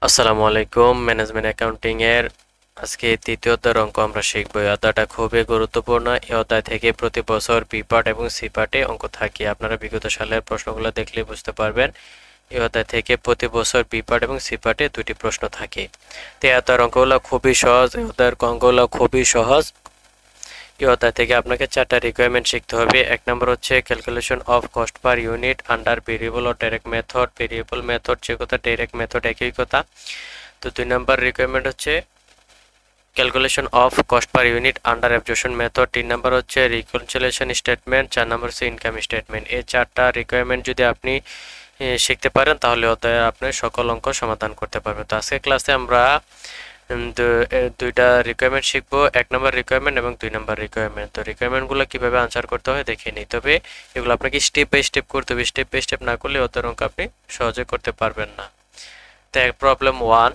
আসসালামু আলাইকুম। Management accounting এর আজকে তৃতীয় অধ্যায়ের অঙ্ক আমরা শিখব। এই অধ্যায়টা খুবই গুরুত্বপূর্ণ। এই অধ্যায় থেকে প্রতি বছর বি পার্ট এবং সি পার্টে অঙ্ক থাকে। আপনারা বিগত সালের প্রশ্নগুলো দেখলে বুঝতে পারবেন। এই অধ্যায় থেকে প্রতি বছর বি পার্ট এবং সি পার্টে দুটি প্রশ্ন থাকে। তো এই অধ্যায়ের অঙ্কগুলো খুবই সহজ। এই অধ্যায়ের অঙ্কগুলো খুবই সহজ। এই অধ্যায় থেকে আপনাকে চারটা রিকোয়ারমেন্ট শিখতে হবে। এক নম্বর হচ্ছে calculation of cost per unit under variable ও ডাইরেক্ট মেথড। ভেরিয়েবল মেথড যে কথা, ডাইরেক্ট মেথড একই কথা। তো 2 নাম্বার রিকোয়ারমেন্ট হচ্ছে calculation of cost per unit under absorption method. 3 number হচ্ছে রিকনসিলিয়েশন স্টেটমেন্ট। 4 নাম্বার হচ্ছে ইনকাম স্টেটমেন্ট। এই চারটা রিকোয়ারমেন্ট যদি আপনি শিখতে পারেন তাহলে অতএব আপনি সকল অঙ্ক সমাধান করতে পারবেন। তো আজকের ক্লাসে আমরা দুইটা রিকোয়ারমেন্ট শিখবো, 1 নাম্বার রিকোয়ারমেন্ট এবং 2 নাম্বার রিকোয়ারমেন্ট। তো রিকোয়ারমেন্টগুলো কিভাবে আনসার করতে হয় দেখে নিই। তবে এগুলো আপনাকে স্টেপ বাই স্টেপ করতে হবে। স্টেপ বাই স্টেপ না করলে অত অঙ্ক আপনি সহজে করতে পারবেন না। তো প্রবলেম 1,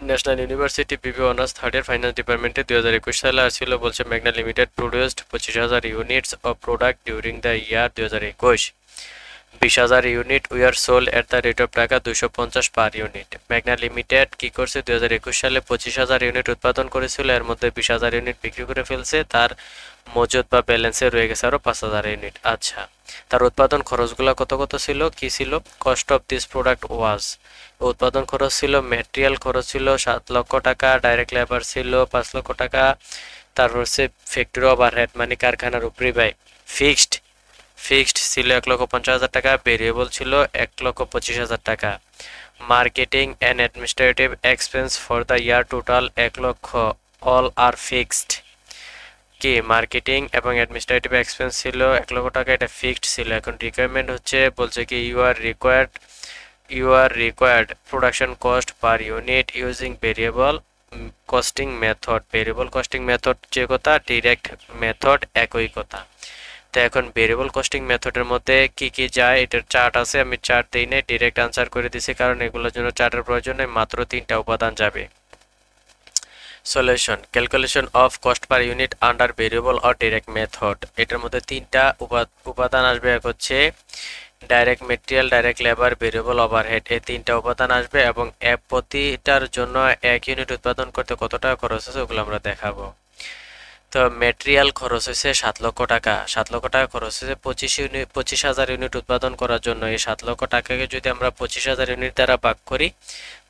ন্যাশনাল ইউনিভার্সিটি বিবি অনার্স থার্ড ইয়ার ফাইন্যান্স ডিপার্টমেন্টে 2021 সালে আসছিল। বলছে মেঘনা limited produced 25,000 units of product during the year 2021। 20,000 unit were sold at the rate of টাকা 250 পার ইউনিট। মেঘনা লিমিটেড কি করছে, 2021 সালে 25,000 ইউনিট উৎপাদন করেছিল। এর মধ্যে 20,000 ইউনিট বিক্রি করে ফেলছে। তার মজুদ বা ব্যালেন্সে রয়ে গেছে আরো 5,000 ইউনিট। আচ্ছা, তার উৎপাদন খরচগুলো কত কত ছিল, কি ছিল? কস্ট অফ দিস প্রোডাক্ট ওয়াজ, উৎপাদন খরচ ছিল, ম্যাটেরিয়াল খরচ ছিল 7 লক্ষ টাকা, ডাইরেক্ট লেবার ছিল 5 লক্ষ টাকা, তারপর হচ্ছে ফ্যাক্টরি ওভারহেড মানে কারখানার উপরি ব্যয় ফিক্সড ছিল 1,50,000 টাকা, ভেরিয়েবল ছিল 1,25,000 টাকা। Marketing and administrative expense for the year total 1 লক্ষ, অল আর ফিক্সড। কি মার্কেটিং এবং অ্যাডমিনিস্ট্রেটিভ এক্সপেন্স ছিল 1 লক্ষ টাকা, এটা ফিক্সড ছিল। এখন রিকোয়ারমেন্ট হচ্ছে, বলছে কি you are required production cost per unit using variable costing method. Variable costing method যে কথা, ডিরেক্ট মেথড একই কথা। তো এখন ভেরিয়েবল কস্টিং মেথডের মধ্যে কি কি যায়, এটার চার্ট আছে। আমি চার্ট দিই না, ডিরেক্ট আনসার করে দিছি, কারণ এগুলোর জন্য চার্টের প্রয়োজন নেই। মাত্র 3টা উপাদান যাবে। Solution, calculation of cost per unit under variable or direct method. এটার মধ্যে 3টা উপাদান আসবে। এক হচ্ছে direct material, direct labour, variable overhead. এই 3টা উপাদান আসবে এবং প্রতিটার জন্য 1 ইউনিট উৎপাদন করতে কত টাকা খরচ আছে ওগুলো আমরা দেখাবো। তো মেটেরিয়াল খরচ হয়েছে 7 লক্ষ টাকা। 7 লক্ষ টাকা খরচ হয়েছে 25,000 ইউনিট উৎপাদন করার জন্য। এই 7 লক্ষ টাকাকে যদি আমরা 25,000 ইউনিট দ্বারা ভাগ করি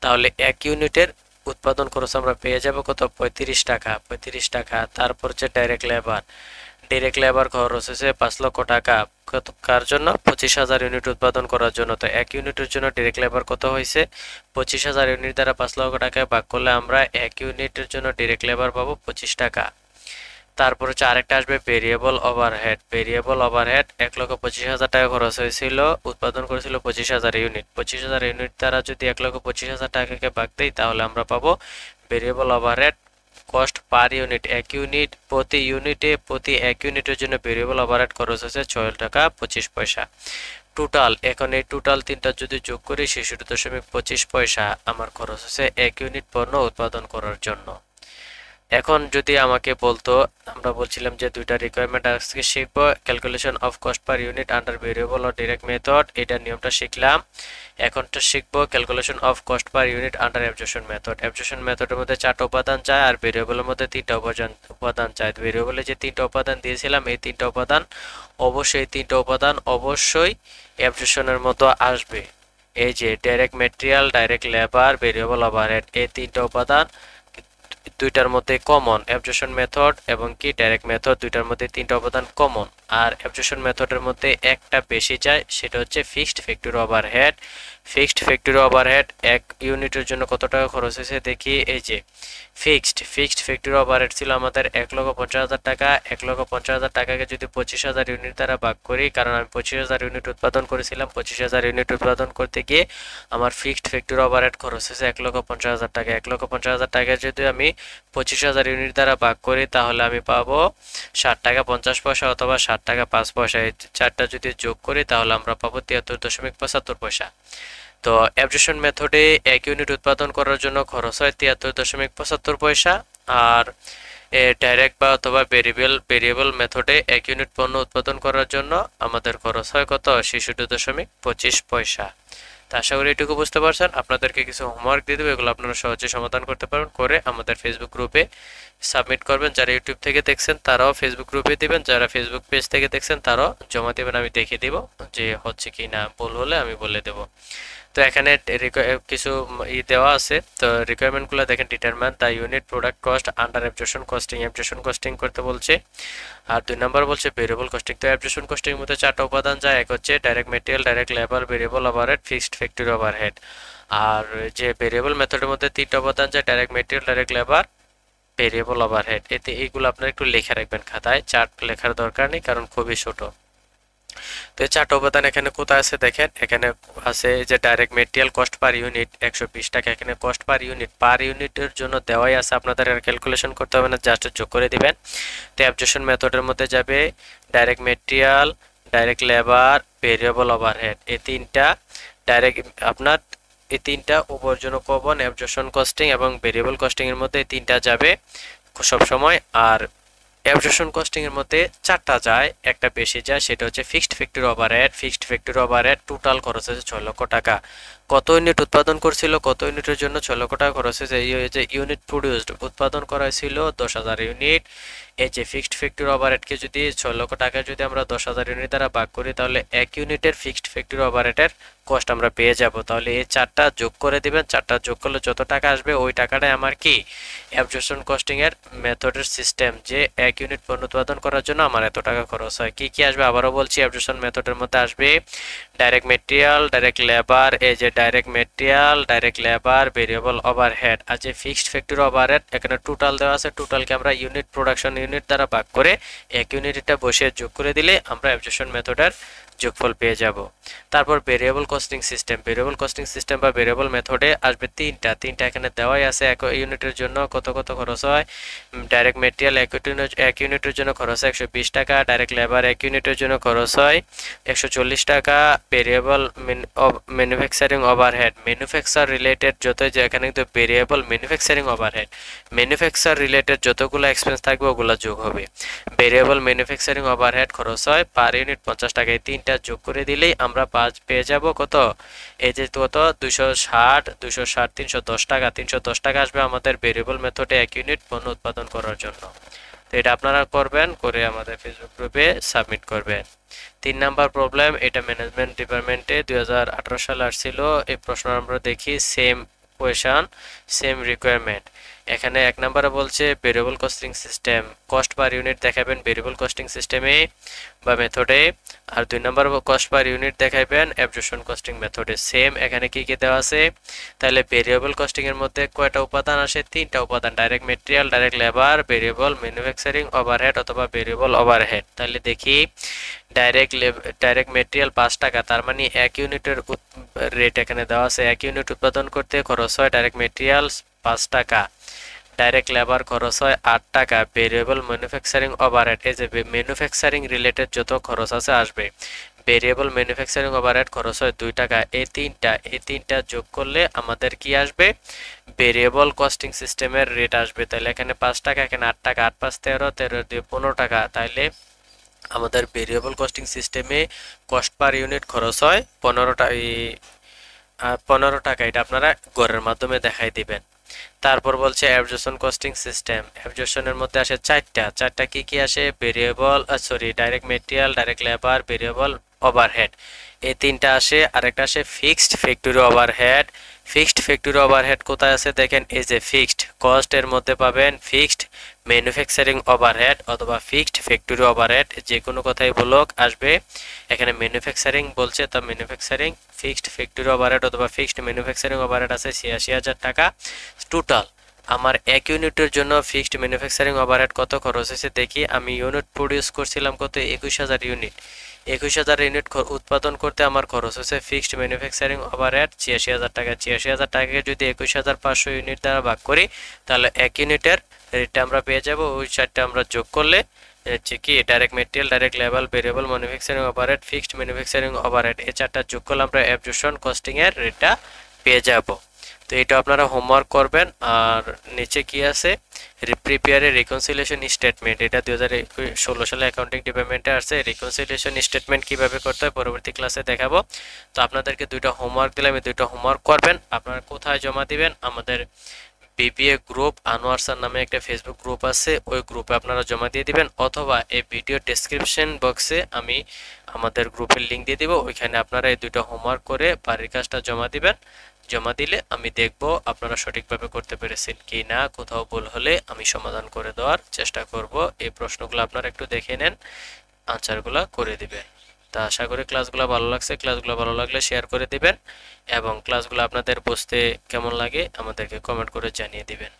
তাহলে 1 ইউনিটের উৎপাদন খরচ আমরা পেয়ে যাব কত, 35 টাকা। 35 টাকা। তারপর হচ্ছে ডাইরেক্ট লেবার খরচ হয়েছে 5 লক্ষ টাকা। কার জন্য? 25,000 ইউনিট উৎপাদন করার জন্য। তো 1 ইউনিটের জন্য ডাইরেক্ট লেবার কত হয়েছে, 25,000 ইউনিট দ্বারা 5 লক্ষ টাকায় ভাগ করলে আমরা 1 ইউনিটের জন্য ডাইরেক্ট লেবার পাবো 25 টাকা। তারপর হচ্ছে আরেকটা আসবে ভেরিয়েবল ওভারহেড। ভেরিয়েবল ওভারহেড 1,25,000 টাকা খরচ হয়েছিল, উৎপাদন করেছিল 25,000 ইউনিট। 25,000 ইউনিট দ্বারা যদি 1,25,000 টাকাকে ভাগ দেই তাহলে আমরা পাবো variable overhead cost per unit. প্রতি 1 ইউনিটের জন্য ভেরিয়েবল ওভারহেড খরচ হয়েছে 6 টাকা 25 পয়সা। টোটাল, এখন এই টোটাল তিনটা যদি যোগ করি 66.25 পয়সা আমার খরচ হচ্ছে 1 ইউনিট পণ্য উৎপাদন করার জন্য। এখন যদি আমাকে বলতো, আমরা বলছিলাম যে দুইটা রিকোয়ারমেন্ট আজকে শিখবো, calculation of cost per unit under variable ও ডাইরেক্ট মেথড, এটা নিয়মটা শিখলাম। এখনটা শিখবো calculation of cost per unit under absorption method. Absorption মেথডের মধ্যে 4টা উপাদান চায় আর ভেরিয়েবলের মধ্যে 3টা উপাদান চায়। ভেরিয়েবলে যে 3টা উপাদান দিয়েছিলাম এই 3টা উপাদান অবশ্যই অ্যাবজর্পশনের মতো আসবে। এই যে direct material, direct labour, variable overhead, এই 3টা উপাদান দুইটার মধ্যে কমন। অ্যাবজর্পশন মেথড এবং কি ডাইরেক্ট মেথড দুইটার মধ্যে 3টা উপাদান কমন। আর অ্যাবজর্পশন মেথডের মধ্যে একটা বেশি যায়, সেটা হচ্ছে fixed factory overhead. Fixed factory overhead 1 ইউনিটের জন্য কত টাকা খরচ হয়েছে দেখি। এই যে ফিক্সড ফ্যাক্টরি ওভারহেড ছিল আমাদের 1,50,000 টাকা। 1,50,000 টাকাকে যদি 25,000 ইউনিট দ্বারা ভাগ করি, কারণ আমি 25,000 ইউনিট উৎপাদন করেছিলাম, 25,000 ইউনিট উৎপাদন করতে গিয়ে আমার ফিক্সড ফ্যাক্টরি ওভারহেড খরচ হয়েছে 1,50,000 টাকা। 1,50,000 টাকা যদি আমি 25,000 ইউনিট দ্বারা ভাগ করি তাহলে আমি পাবো 60 টাকা 50 পয়সা অথবা 60 টাকা 5 পয়সা। এই চারটা যদি যোগ করি তাহলে আমরা পাবো 73.75 পয়সা। তো অ্যাবজর্পশন মেথডে 1 ইউনিট উৎপাদন করার জন্য খরচ হয় 73.75 পয়সা। আর ডাইরেক্ট বা অথবা ভেরিয়েবল মেথডে 1 ইউনিট পণ্য উৎপাদন করার জন্য আমাদের খরচ হয় কত, 66.25 পয়সা। তো আশা করি এটুকু বুঝতে পারছেন। আপনাদেরকে কিছু হোমওয়ার্ক দিয়ে দেবো, এগুলো আপনারা সহজে সমাধান করতে পারবেন, করে আমাদের ফেসবুক গ্রুপে সাবমিট করবেন। যারা ইউটিউব থেকে দেখছেন তারাও ফেসবুক গ্রুপে দিবেন, যারা ফেসবুক পেজ থেকে দেখছেন তারাও জমা দেবেন, আমি দেখে দিব যে হচ্ছে কি না, ভুল হলে আমি বলে দেব। তো এখানে কিছু দেওয়া আছে, তো রিকোয়ারমেন্টগুলো দেখেন। Determine the unit product cost under absorption costing, absorption costing করতে বলছে। আর 2 নাম্বার বলছে ভেরিয়েবল কস্টিং। তো অ্যাবজর্পশন কস্টিং এর মধ্যে 4টা উপাদান যায়, এক হচ্ছে direct material, direct labour, variable overhead, fixed factory overhead. আর যে ভেরিয়েবল মেথডের মধ্যে 3টা উপাদান যায়, direct material, direct labour, variable overhead. এতে এইগুলো আপনারা একটু লিখে রাখবেন খাতায়, চার্ট লেখার দরকার নেই কারণ খুবই ছোট। তো এই 4টা উপাদান এখানে কোথায় আছে দেখেন, এখানে আছে যে direct material cost per unit 120 টাকা, এখানে কস্ট পার ইউনিটের জন্য দেওয়াই আছে, আপনাদের আর ক্যালকুলেশন করতে হবে না, জাস্ট যোগ করে দিবেন। তো অ্যাবজর্পশন মেথডের মধ্যে যাবে direct material, direct labour, variable overhead, এই তিনটা ডাইরেক্ট আপনার এই তিনটা উপরজনক কমন, অ্যাবজর্পশন কস্টিং এবং ভেরিয়েবল কস্টিং এর মধ্যে এই তিনটা যাবে সব সময়। আর অ্যাবজর্পশন কস্টিং এর মধ্যে 4টা যায়, একটা বেশি যায়, সেটা হচ্ছে fixed factory overhead. Fixed factory overhead total খরচ হচ্ছে 6 লক্ষ টাকা। কত ইউনিট উৎপাদন করছিল, কত ইউনিটের জন্য 6 লক্ষ টাকা খরচ হয়েছে, এই যে ইউনিট প্রডিউসড উৎপাদন করা হয়েছিল 10,000 ইউনিট। এই যে ফিক্সড ফ্যাক্টরি ওভারহেডকে যদি 6 লক্ষ টাকা যদি আমরা 10,000 ইউনিট দ্বারা ভাগ করি, তাহলে 1 ইউনিটের ফিক্সড ফ্যাক্টরি ওভারহেডের কস্ট আমরা পেয়ে যাব। তাহলে এই 4টা যোগ করে দিবেন, 4টা যোগ করলে যত টাকা আসবে ওই টাকাটাই আমার কি অ্যাবজর্পশন কস্টিং এর মেথডের সিস্টেম, যে 1 ইউনিট পণ্য উৎপাদন করার জন্য আমার এত টাকা খরচ হয়। কি কি আসবে আবারও বলছি, অ্যাবজর্পশন মেথডের মধ্যে আসবে ডাইরেক্ট মেটেরিয়াল, ডাইরেক্ট লেবার, এই যে direct material, direct labour, variable overhead. আর যে ফিক্সড ফ্যাক্টরি ওভারহেড এখানে টোটাল দেওয়া আছে, টোটালকে আমরা ইউনিট প্রোডাকশন ইউনিট দ্বারা ভাগ করে 1 ইউনিটটা বসে যোগ করে দিলে আমরা অ্যাবজর্পশন মেথডের যোগফল পেয়ে যাব। তারপর variable costing system, variable costing system বা ভেরিয়েবল মেথডে আসবে তিনটা এখানে দেওয়াই আছে। 1 ইউনিটের জন্য কত কত খরচ হয়, ডাইরেক্ট মেটেরিয়াল 1 ইউনিটের জন্য খরচ হয় 120 টাকা, ডাইরেক্ট লেবার 1 ইউনিটের জন্য খরচ হয় 140 টাকা, variable manufacturing overhead, manufacture related যত, যে এখানে কিন্তু variable manufacturing overhead, manufacture related যতগুলো এক্সপেন্স থাকবে ওগুলো যোগ হবে। ভেরিয়েবল ম্যানুফ্যাকচারিং ওভারহেড খরচ হয় পার ইউনিট 50 টাকা। এই তিনটা যোগ করে দিলেই আমরা পেয়ে যাব কত, এই যে কত 260 310 টাকা, 310 টাকা আসবে আমাদের ভেরিয়েবল মেথডে 1 ইউনিট পণ্য উৎপাদন করার জন্য। তো এটা আপনারা করবেন, করে আমাদের ফেসবুক গ্রুপে সাবমিট করবেন। 3 নাম্বার প্রবলেম, এটা ম্যানেজমেন্ট ডিপার্টমেন্টে 2018 সালে আসছিল। এই প্রশ্ন আমরা দেখি, সেম কোয়েশন সেম রিকোয়ারমেন্ট। এখানে 1 নম্বরে বলছে variable costing system, cost per unit দেখাবেন ভেরিয়েবল কস্টিং সিস্টেমে বা মেথডে। আর 2 নম্বর কস্ট পার ইউনিট দেখাবেন অ্যাবজর্পশন কস্টিং মেথডে। সেম এখানে কি কি দেওয়া আছে, তাহলে ভেরিয়েবল কস্টিং এর মধ্যে কয়টা উপাদান আসে, 3টা উপাদান, direct material, direct labour, variable manufacturing overhead অথবা ভেরিয়েবল ওভারহেড। তাহলে দেখি ডাইরেক্ট মেটেরিয়াল 5 টাকা, তার মানে 1 ইউনিটের রেট এখানে দেওয়া আছে। 1 ইউনিট উৎপাদন করতে খরচ হয় ডাইরেক্ট মেটেরিয়াল 5 টাকা, ডাইরেক্ট লেবার খরচ হয় 8 টাকা, ভেরিয়েবল ম্যানুফ্যাকচারিং ওভারহেড, এই যে ম্যানুফ্যাকচারিং রিলেটেড যত খরচ আছে আসবে, ভেরিয়েবল ম্যানুফ্যাকচারিং ওভারহেড খরচ হয় 2 টাকা। এই তিনটা যোগ করলে আমাদের কি আসবে, ভেরিয়েবল কস্টিং সিস্টেমের রেট আসবে। তাহলে এখানে 5 টাকা, এখানে 8 টাকা, 8 5 13, 13 দিয়ে 15 টাকা। তাইলে আমাদের ভেরিয়েবল কস্টিং সিস্টেমে কস্ট পার ইউনিট খরচ হয় 15 টাকা, 15 টাকা। এটা আপনারা গড়ের মাধ্যমে দেখাই দিবেন। তারপর বলছে অ্যাবজর্পশন কস্টিং সিস্টেম, অ্যাবজর্পশনের মধ্যে আসে 4টা কি কি আসে, variable direct material, direct labour, variable overhead, এই 3টা আসে। আরেকটা আসে fixed factory overhead. Fixed factory overhead কোথায় আছে দেখেন, এই যে ফিক্সড কস্ট এর মধ্যে পাবেন ফিক্সড ম্যানুফ্যাকচারিং ওভারহেড অথবা ফিক্সড ফ্যাক্টরি ওভারহেড, যে কোনো কথাই বলুক আসবে। এখানে ম্যানুফ্যাকচারিং বলছে, তো ম্যানুফ্যাকচারিং ফিক্সড ফ্যাক্টরি ওভারহেড অথবা ফিক্সড ম্যানুফ্যাকচারিং ওভারহেড আছে 86,000 টাকা। টোটাল আমার 1 ইউনিটের জন্য ফিক্সড ম্যানুফ্যাকচারিং ওভারহেড কত খরচ হয়েছে দেখি। আমি ইউনিট প্রডিউস করছিলাম কত, 21,000 ইউনিট। 21,000 ইউনিট উৎপাদন করতে আমার খরচ হয়েছে ফিক্সড ম্যানুফ্যাকচারিং ওভারহেড 86,000 টাকা। 86,000 টাকাকে যদি 21,500 ইউনিট দ্বারা ভাগ করি, তাহলে 1 ইউনিটের রেটটা আমরা পেয়ে যাব। ওই 4টা আমরা যোগ করলে হচ্ছে কি, direct material, direct labour, variable manufacturing overhead, fixed manufacturing overhead, এই 4টা যোগ করলে আমরা অ্যাবজর্পশন কস্টিং এর রেটটা পেয়ে যাব। তো এটা আপনারা হোমওয়ার্ক করবেন। আর নিচে কি আছে, প্রিপেয়ারে রিকনসিলিয়েশন স্টেটমেন্ট, এটা 2016 সালে অ্যাকাউন্টিং ডিপার্টমেন্টে আসছে। রিকনসিলিয়েশন স্টেটমেন্ট কিভাবে করতে হয় পরবর্তী ক্লাসে দেখাবো। তো আপনাদেরকে দুইটা হোমওয়ার্ক দিলাম, এই দুইটা হোমওয়ার্ক করবেন। আপনারা কোথায় জমা দিবেন, আমাদের বিবিএ গ্রুপ আনোয়ার স্যার নামে একটা ফেসবুক গ্রুপ আছে, ওই গ্রুপে আপনারা জমা দিয়ে দিবেন, অথবা এই ভিডিও ডেসক্রিপশন বক্সে আমি আমাদের গ্রুপের লিঙ্ক দিয়ে দিব, ওইখানে আপনারা এই দুটো হোমওয়ার্ক করে বাড়ির কাজটা জমা দিবেন। জমা দিলে আমি দেখব আপনারা সঠিকভাবে করতে পেরেছেন কি না, কোথাও ভুল হলে আমি সমাধান করে দেওয়ার চেষ্টা করব। এই প্রশ্নগুলো আপনারা একটু দেখে নেন, আনসারগুলো করে দিবেন। তা আশা করি ক্লাসগুলো ভালো লাগছে। ক্লাসগুলো ভালো লাগলে শেয়ার করে দিবেন এবং ক্লাসগুলো আপনাদের বুঝতে কেমন লাগে আমাদেরকে কমেন্ট করে জানিয়ে দিবেন।